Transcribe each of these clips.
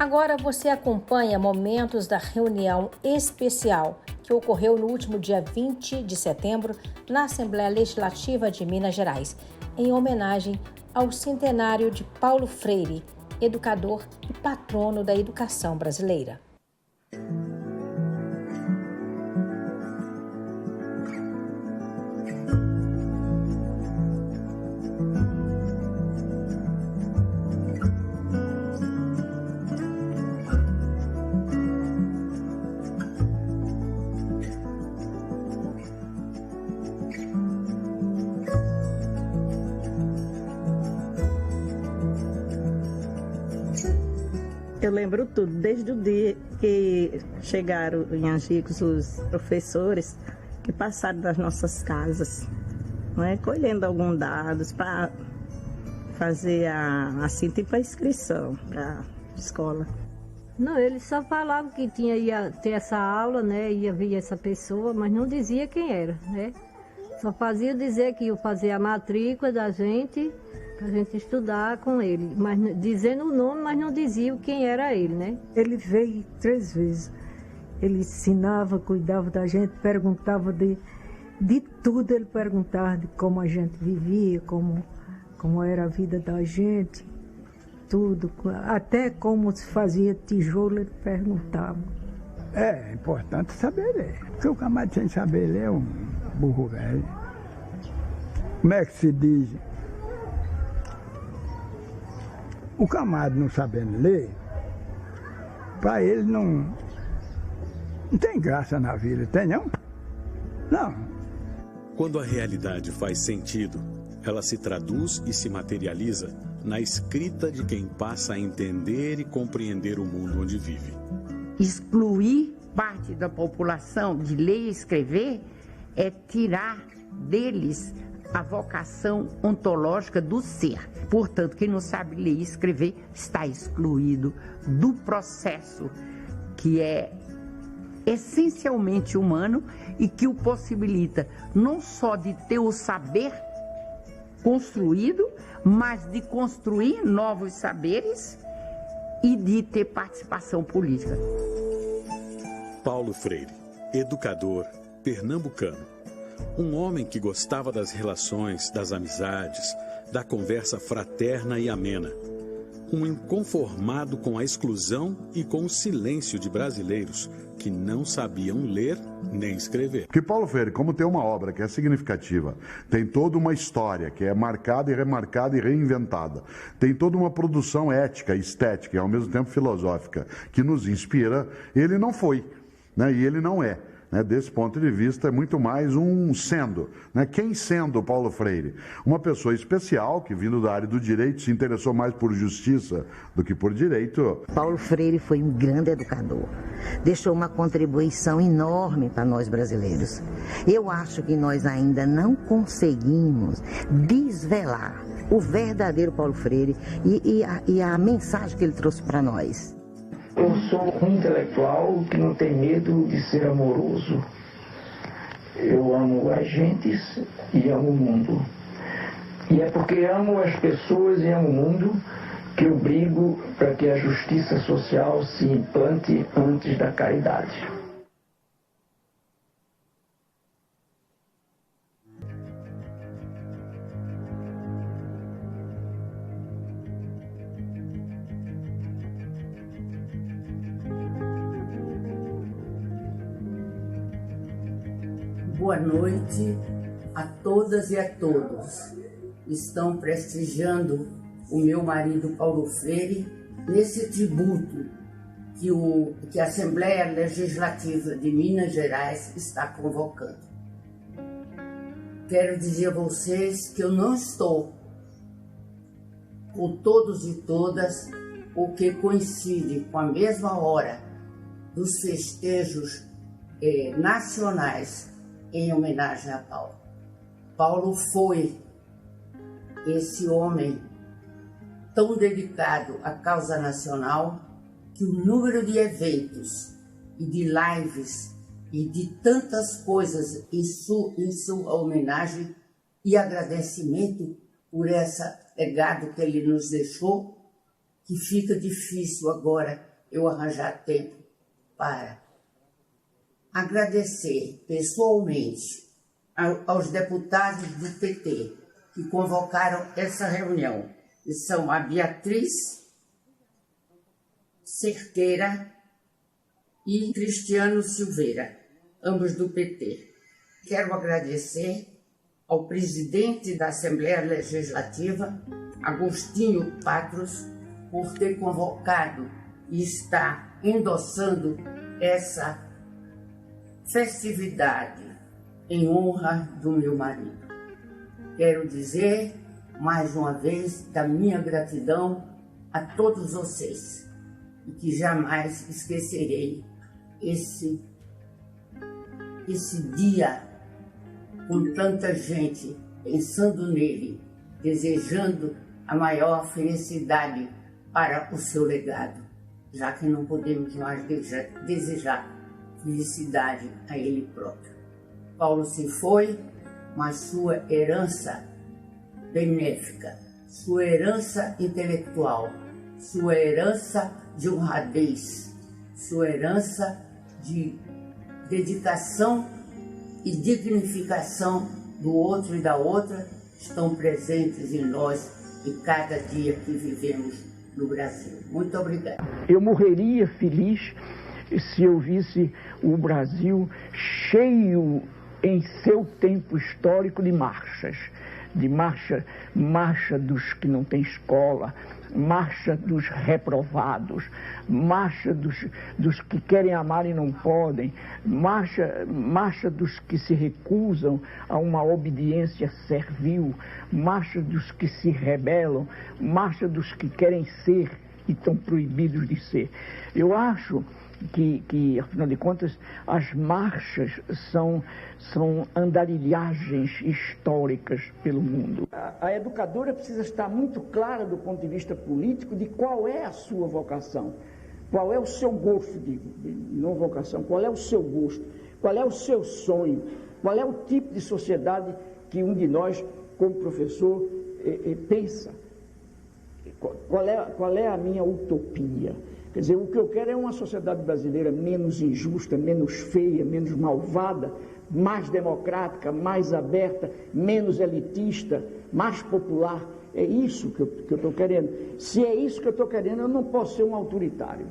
Agora você acompanha momentos da reunião especial que ocorreu no último dia 20 de setembro na Assembleia Legislativa de Minas Gerais, em homenagem ao centenário de Paulo Freire, educador e patrono da educação brasileira. Eu lembro tudo, desde o dia que chegaram em Angicos os professores que passaram das nossas casas, não é? Colhendo alguns dados para fazer assim, tipo a inscrição para a escola. Não, eles só falavam que ia ter essa aula, né? Ia vir essa pessoa, mas não dizia quem era, né? Só fazia dizer que ia fazer a matrícula da gente, para a gente estudar com ele, mas dizendo o nome, mas não dizia quem era ele, né? Ele veio 3 vezes. Ele ensinava, cuidava da gente, perguntava de tudo, ele perguntava de como a gente vivia, como era a vida da gente, tudo. Até como se fazia tijolo, ele perguntava. É importante saber ler, porque o camarada sem saber ler é um burro velho. Como é que se diz? O camarada não sabendo ler, para ele não tem graça na vida, tem não? Não. Quando a realidade faz sentido, ela se traduz e se materializa na escrita de quem passa a entender e compreender o mundo onde vive. Excluir parte da população de ler e escrever é tirar deles a vocação ontológica do ser. Portanto, quem não sabe ler e escrever está excluído do processo que é essencialmente humano e que o possibilita não só de ter o saber construído, mas de construir novos saberes e de ter participação política. Paulo Freire, educador pernambucano. Um homem que gostava das relações, das amizades, da conversa fraterna e amena. Um inconformado com a exclusão e com o silêncio de brasileiros que não sabiam ler nem escrever. Porque Paulo Freire, como tem uma obra que é significativa, tem toda uma história que é marcada e remarcada e reinventada, tem toda uma produção ética, estética e ao mesmo tempo filosófica que nos inspira, ele não foi, né? E ele não é. Desse ponto de vista, é muito mais um sendo. Quem sendo Paulo Freire? Uma pessoa especial que, vindo da área do direito, se interessou mais por justiça do que por direito. Paulo Freire foi um grande educador. Deixou uma contribuição enorme para nós brasileiros. Eu acho que nós ainda não conseguimos desvelar o verdadeiro Paulo Freire e a mensagem que ele trouxe para nós. Eu sou um intelectual que não tem medo de ser amoroso. Eu amo as gentes e amo o mundo. E é porque amo as pessoas e amo o mundo que eu brigo para que a justiça social se implante antes da caridade. Boa noite a todas e a todos. Estão prestigiando o meu marido Paulo Freire nesse tributo que a Assembleia Legislativa de Minas Gerais está convocando. Quero dizer a vocês que eu não estou com todos e todas, o que coincide com a mesma hora dos festejos nacionais em homenagem a Paulo. Paulo foi esse homem tão dedicado à causa nacional que o número de eventos e de lives e de tantas coisas em sua homenagem e agradecimento por esse legado que ele nos deixou, que fica difícil agora eu arranjar tempo para agradecer pessoalmente aos deputados do PT que convocaram essa reunião, que são a Beatriz Cerqueira e Cristiano Silveira, ambos do PT. Quero agradecer ao presidente da Assembleia Legislativa, Agostinho Patros, por ter convocado e está endossando essa festividade em honra do meu marido. Quero dizer, mais uma vez, da minha gratidão a todos vocês e que jamais esquecerei esse dia com tanta gente pensando nele, desejando a maior felicidade para o seu legado, já que não podemos mais desejar felicidade a ele próprio. Paulo se foi, mas sua herança benéfica, sua herança intelectual, sua herança de honradez, sua herança de dedicação e dignificação do outro e da outra estão presentes em nós e cada dia que vivemos no Brasil. Muito obrigada. Eu morreria feliz se eu visse o Brasil cheio em seu tempo histórico de marchas, marcha dos que não têm escola, marcha dos reprovados, marcha dos que querem amar e não podem, marcha dos que se recusam a uma obediência servil, marcha dos que se rebelam, marcha dos que querem ser e estão proibidos de ser. Eu acho que, afinal de contas, as marchas são andarilhagens históricas pelo mundo. A educadora precisa estar muito clara do ponto de vista político de qual é a sua vocação, qual é o seu gosto, não vocação, qual é o seu gosto, qual é o seu sonho, qual é o tipo de sociedade que um de nós, como professor, pensa. Qual é a minha utopia? Quer dizer, o que eu quero é uma sociedade brasileira menos injusta, menos feia, menos malvada, mais democrática, mais aberta, menos elitista, mais popular. É isso que eu estou querendo. Se é isso que eu estou querendo, eu não posso ser um autoritário.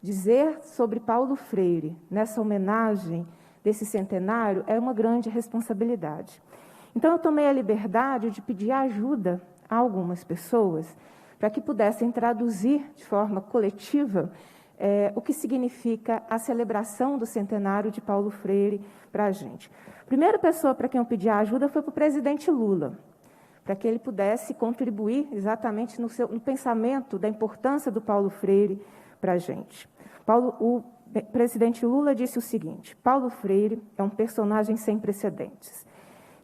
Dizer sobre Paulo Freire, nessa homenagem desse centenário, é uma grande responsabilidade. Então, eu tomei a liberdade de pedir ajuda a algumas pessoas para que pudessem traduzir de forma coletiva o que significa a celebração do centenário de Paulo Freire para a gente. A primeira pessoa para quem eu pedi ajuda foi para o presidente Lula, para que ele pudesse contribuir exatamente no pensamento da importância do Paulo Freire para a gente. O presidente Lula disse o seguinte: Paulo Freire é um personagem sem precedentes.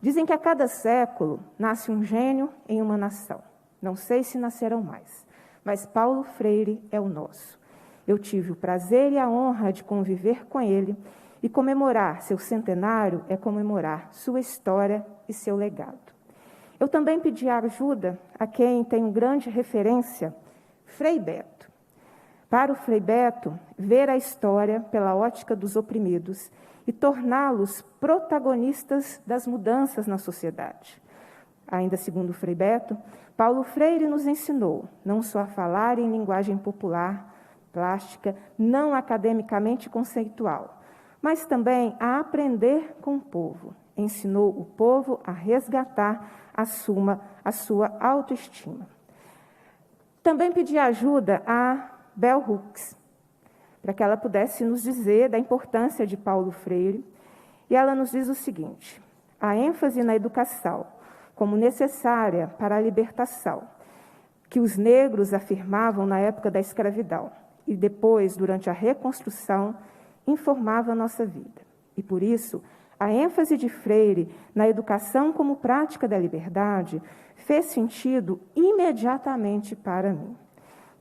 Dizem que a cada século nasce um gênio em uma nação. Não sei se nascerão mais, mas Paulo Freire é o nosso. Eu tive o prazer e a honra de conviver com ele, e comemorar seu centenário é comemorar sua história e seu legado. Eu também pedi ajuda a quem tem grande referência, Frei Beto. Para o Frei Beto, ver a história pela ótica dos oprimidos e torná-los protagonistas das mudanças na sociedade. Ainda segundo o Frei Beto, Paulo Freire nos ensinou não só a falar em linguagem popular, plástica, não academicamente conceitual, mas também a aprender com o povo. Ensinou o povo a resgatar a sua autoestima. Também pedi ajuda a Bell Hooks, para que ela pudesse nos dizer da importância de Paulo Freire. E ela nos diz o seguinte: a ênfase na educação como necessária para a libertação, que os negros afirmavam na época da escravidão e depois, durante a reconstrução, informava a nossa vida. E por isso, a ênfase de Freire na educação como prática da liberdade fez sentido imediatamente para mim.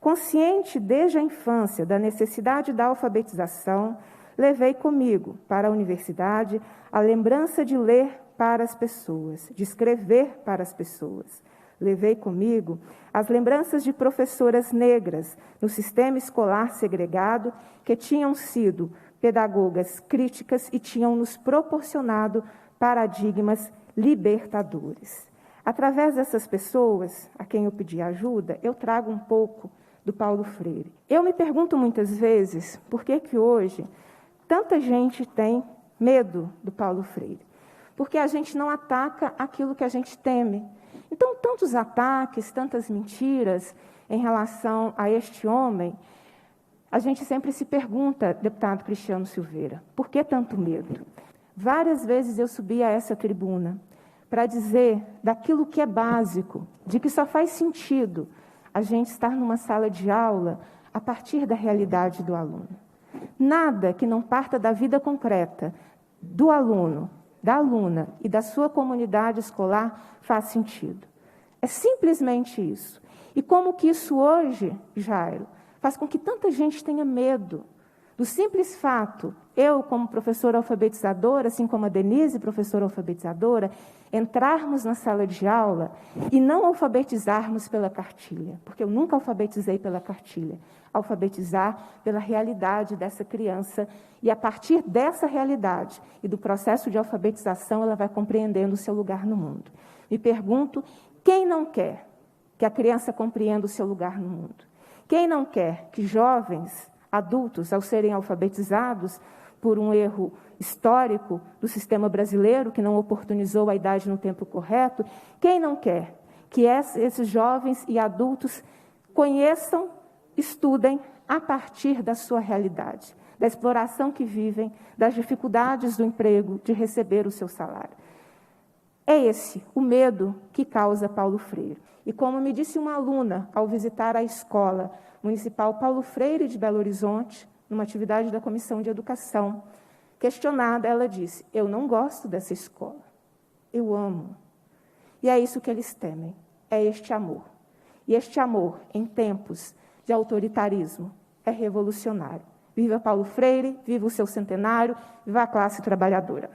Consciente desde a infância da necessidade da alfabetização, levei comigo para a universidade a lembrança de ler para as pessoas, de escrever para as pessoas. Levei comigo as lembranças de professoras negras no sistema escolar segregado que tinham sido pedagogas críticas e tinham nos proporcionado paradigmas libertadores. Através dessas pessoas, a quem eu pedi ajuda, eu trago um pouco do Paulo Freire. Eu me pergunto muitas vezes por que hoje tanta gente tem medo do Paulo Freire. Porque a gente não ataca aquilo que a gente teme. Então, tantos ataques, tantas mentiras em relação a este homem, a gente sempre se pergunta, deputado Cristiano Silveira, por que tanto medo? Várias vezes eu subi a essa tribuna para dizer daquilo que é básico, de que só faz sentido a gente estar numa sala de aula a partir da realidade do aluno. Nada que não parta da vida concreta do aluno, da aluna e da sua comunidade escolar faz sentido. É simplesmente isso. E como que isso hoje, Jairo, faz com que tanta gente tenha medo do simples fato, eu como professora alfabetizadora, assim como a Denise, professora alfabetizadora, entrarmos na sala de aula e não alfabetizarmos pela cartilha, porque eu nunca alfabetizei pela cartilha, alfabetizar pela realidade dessa criança e a partir dessa realidade e do processo de alfabetização ela vai compreendendo o seu lugar no mundo. Me pergunto, quem não quer que a criança compreenda o seu lugar no mundo? Quem não quer que jovens, adultos, ao serem alfabetizados por um erro histórico do sistema brasileiro, que não oportunizou a idade no tempo correto, quem não quer que esses jovens e adultos conheçam, estudem a partir da sua realidade, da exploração que vivem, das dificuldades do emprego, de receber o seu salário? É esse o medo que causa Paulo Freire. E como me disse uma aluna ao visitar a escola municipal Paulo Freire de Belo Horizonte, numa atividade da Comissão de Educação, questionada, ela disse, eu não gosto dessa escola, eu amo. E é isso que eles temem, é este amor. E este amor, em tempos de autoritarismo, é revolucionário. Viva Paulo Freire, viva o seu centenário, viva a classe trabalhadora.